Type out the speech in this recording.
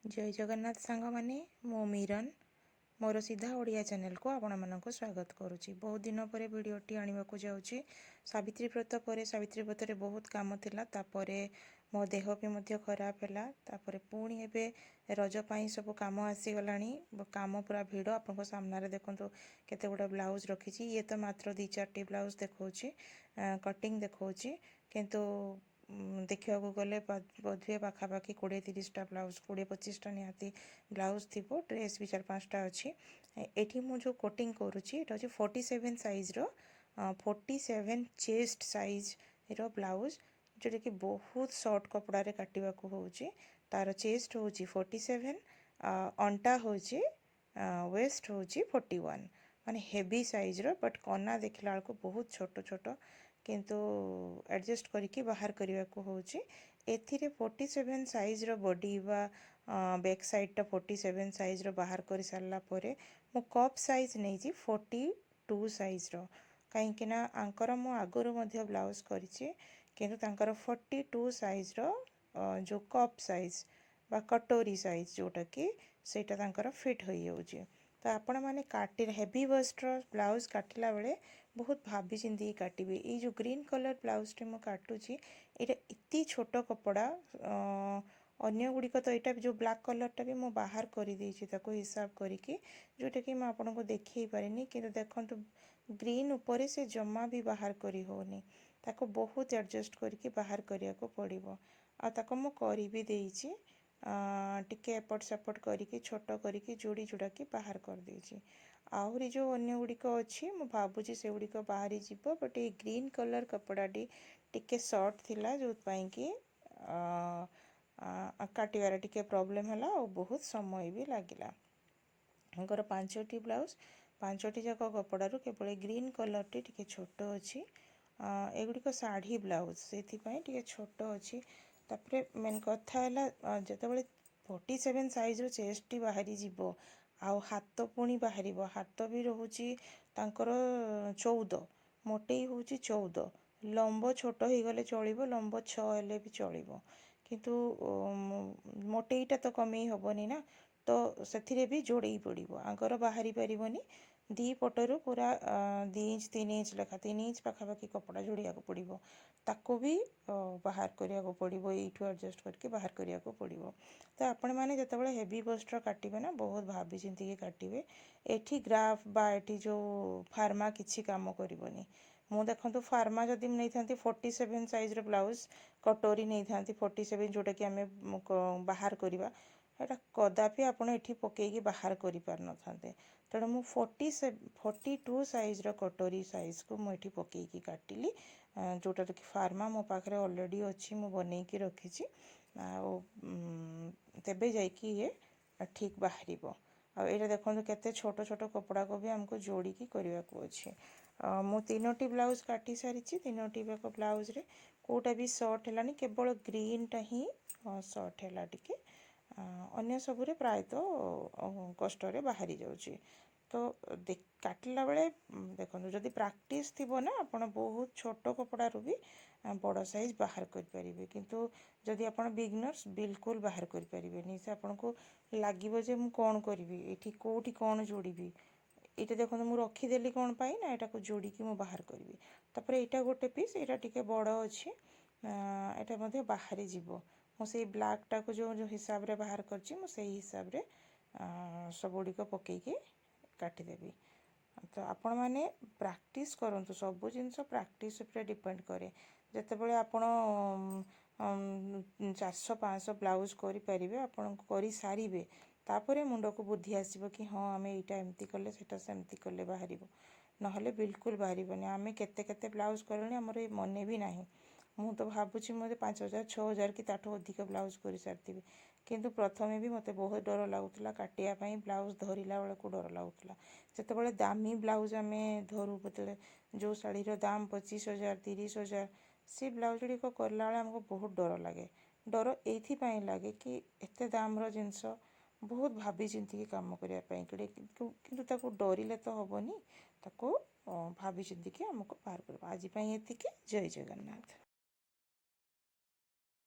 जय जगन्नाथ सांग माने मो मीरन मोर सीधा ओडिया चैनल को आपण मानक स्वागत करुच्ची। बहुत दिन पर भिडटी आने को जाऊँगी। सावित्री व्रत पर सावित्री व्रत रे बहुत काम थिला, तापरे मो देह भी मध्य खराब है, तापरे पुणी एबे रज पाई सब काम आसीगलानी। काम पूरा भिड़ आपन सामने देखो केते गुडा ब्लाउज रखी। ये तो मात्र 2-4टी ब्लाउज देखा कटिंग देखा, किंतु देखा गले बोधे पाखापाखि 20-30टा ब्लाउज 20-25टा निहाती ब्लाउज थी। ड्रेस भी 4-5टा अच्छी। एठी मु जो कोटिंग करुच्ची एटा होची 47 साइज रो 47 चेस्ट साइज रो ब्लाउज, जोटा कि बहुत शॉर्ट कपड़ा रे काटिबा को होची। तार चेस्ट होची 47, अंटा होची वेस्ट होची 41, माने हेवी साइज रो। बट कना देखला बेलको बहुत छोट छोट, किंतु एडजस्ट करके बाहर करने को होची। एथिरे 47 साइज रो बॉडी बा बैक साइड टा 47 साइज रो बाहर कर सारला परे मु कप साइज नहीं जी 42 साइज रो, कहीं ना आंकर मु आगुरु मध्य ब्लाउज करिछि, किंतु तांकर 42 साइज रो जो कप साइज बा कटोरी साइज जोटा कि सेटा तांकर फिट हो जाउछि। तो आपण माने काटी हेवी बस्ट ब्लाउज काटिला बेले बहुत भाभी चिंती काटिबे। ये जो ग्रीन कलर ब्लाउज टे मु काटुची ये इतनी छोट कपड़ा, अन्य गुड़िक तो यहाँ जो ब्लैक कलरटा भी मु बाहर कर हिसाब करके, जोटा कि मैं आपको देखई पारे, कि देखो ग्रीन उपरे से जमा भी बाहर करी होनी, ताको बहुत एडजस्ट करके बाहर करिया को पड़िबो। आ ताको मु करी भी देइछि, टिके एपट सेपट करके छोट करके जोड़ी जोड़ाकी बाहर कर देइछि। आहरी जो अन्य गुड़िक अच्छी मु भावुची से गुड़िक बाहरी जीव, बट ये ग्रीन कलर कपड़ाटी टिके शॉर्ट थिला, जो कि काटिबार टिके प्रॉब्लम है और बहुत समय भी लगिला। हमकर 5टी ब्लाउज 5टी जाक कपड़ारू केवल ग्रीन कलर टी छोट अच्छी। एगुड़िक शाढ़ी ब्लाउज से टे छोट अच्छी। तापरे मेन कथा है जिते 47 साइज रो चेस्ट टी बाहरी जीवो, आउ हाथ पुणी बाहर, हाथ भी रोची तांकर 14, मोटे होची 14, लंब छोट हो गले चलिबो, लंब 6 हेले भी चलिबो, किंतु मोटेईटा तो कमेई हबनी ना, तो से भी जोड़े पड़ो आगर बाहरी पारनी। दी पटरू पूरा 2 इंच 3 इंच लेखा 3 इंच पाखापाखि कपड़ा जोड़िया को पड़ो, ताको भी बाहर करिया को पड़ो, यू एडजस्ट करके बाहर करिया को पड़ो। तो आपण मैंने जिते हेवी बस्टर काटिबे ना बहुत भाभी चिंती काटिबे। एठी ग्राफ बा एठी जो फार्मा किछि काम करबनी। मु देखो फार्मा जदि नहीं था 47 साइज रो ब्लाउज कटोरी नहीं था 47, जोटा कि आम बाहर करवा एटा कदापि आपड़ एठी पकईकी बाहर कर पार न थांते। तेणु मु 42 साइज रो कटोरी साइज को मुझे पकईकी काटिली, जोटा कि फार्मा मो पाखे ऑलरेडी अच्छी मु बनईकी रखी। तेबे जाइकी ये ठीक बाहर। आईटा देखो केते छोट छोट कपड़ा को भी हमको जोड़िकी करने को अच्छे। मु 3टी ब्लाउज काटी सारी, 3टी जाक ब्लाउज रे कोटा भी सर्ट है, केवल ग्रीन टा ही सर्ट है टिके, अन्य सबुरे प्रायतः कष्ट बाहरी जाउची। तो काटिला बेले देखो जदि प्रैक्टिस थिबो ना आपण बहुत छोट कपड़ारू भी बड़ साइज बाहर कर परिबे, किंतु जदि आपण बिगनर्स बिल्कुल बाहर कर परिबेनी। से आपण को लागिबो जे मु कोन करबी, एठी कोठी कोन जोड़ीबी। ये देखो मुझे रखीदेली कौन पाई ना, यहाँ को जोड़िकी मु बाहर करी। तापर यहाँ गोटे पीस यहाँ टिके बड़ अच्छी, यहाँ मध्य बाहरी जीवो। मुझे ब्लैक टा को जो हिसाब रे बाहर करची मु सेही हिसाब रे सब गुड़िक पकईकी काटिदेवी। तो आपण मैंने प्रैक्टिस करंतु, सबु जिनस प्रैक्टिस पे डिपेंड करे। जितेबाला आपण 400-500 ब्लाउज करें आपण कर सारे, तापर मुंड को बुद्धि आसो कि हाँ आम यहाँ एमती कले सेटा सेमती कले बाहर, नहले बिल्कुल बाहर। आम केते ब्लाउज कले आमर ये मन भी ना। मु तो भावुँ मत 5000-6000 कि ताठू अधिक ब्लाउज कर सारी, किंतु प्रथमे भी मत बहुत डर लगुला काटियापाई, ब्लाउज धरला बेल को डर लगुला। जितेबाला दामी ब्लाउज आम धरू बतले जो शाढ़ीर दाम 25,000 30,000, से ब्लाउज गुड़िक करला बेले आमको बहुत डर लगे। डर ये लगे कि एते दाम जिनस बहुत भाभी चिंती काम करने, किंतु डरिले तो हेनी, ताको भाभी चिंती आमको बाहर कर। आज ये जय जगन्नाथ।